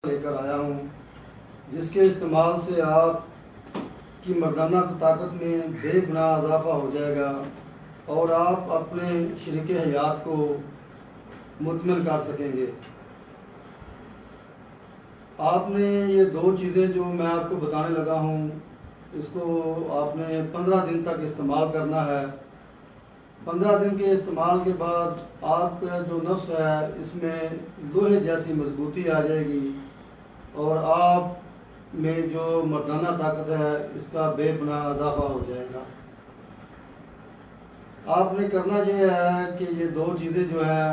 लेकर आया हूँ, जिसके इस्तेमाल से आप की मर्दाना ताकत में बेगुनाह इजाफा हो जाएगा और आप अपने शरीके हयात को मुतमिन कर सकेंगे। आपने ये दो चीज़ें जो मैं आपको बताने लगा हूँ, इसको आपने 15 दिन तक इस्तेमाल करना है। 15 दिन के इस्तेमाल के बाद आपका जो नफ्स है इसमें लोहे जैसी मजबूती आ जाएगी और आप में जो मर्दाना ताकत है इसका बेपनाह इजाफा हो जाएगा। आपने करना ये है कि ये दो चीज़ें जो हैं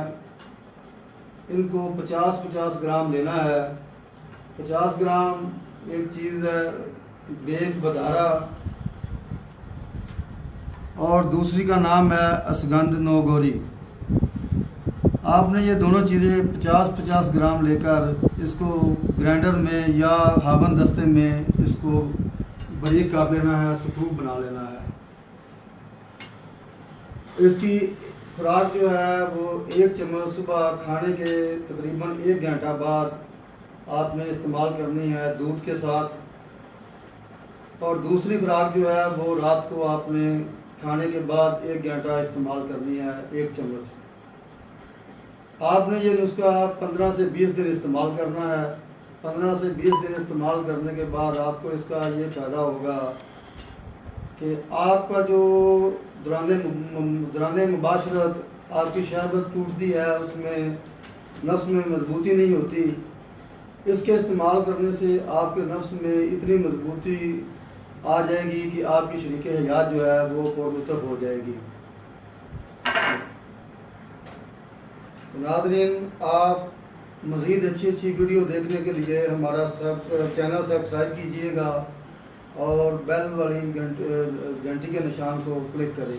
इनको 50-50 ग्राम लेना है। 50 ग्राम एक चीज़ है बेग बदारा और दूसरी का नाम है असगंध नौगोरी। आपने ये दोनों चीज़ें 50-50 ग्राम लेकर इसको ग्राइंडर में या हावन दस्ते में इसको बारीक कर लेना है, सफूक बना लेना है। इसकी खुराक जो है वो 1 चम्मच सुबह खाने के तकरीबन 1 घंटा बाद आपने इस्तेमाल करनी है दूध के साथ, और दूसरी खुराक जो है वो रात को आपने खाने के बाद 1 घंटा इस्तेमाल करनी है 1 चम्मच। आपने ये नुस्खा 15 से 20 दिन इस्तेमाल करना है। 15 से 20 दिन इस्तेमाल करने के बाद आपको इसका ये फ़ायदा होगा कि आपका जो दौरान मुबाशरत आपकी शहबत टूटती है उसमें नफ्स में मजबूती नहीं होती। इसके इस्तेमाल करने से आपके नफ्स में इतनी मजबूती आ जाएगी कि आपकी शरीके हयात जो है वो पुरलुत्फ़ हो जाएगी। नाज़रीन, आप मज़ीद अच्छी वीडियो देखने के लिए हमारा चैनल सब्सक्राइब कीजिएगा और बेल वाली घंटी के निशान को क्लिक करें।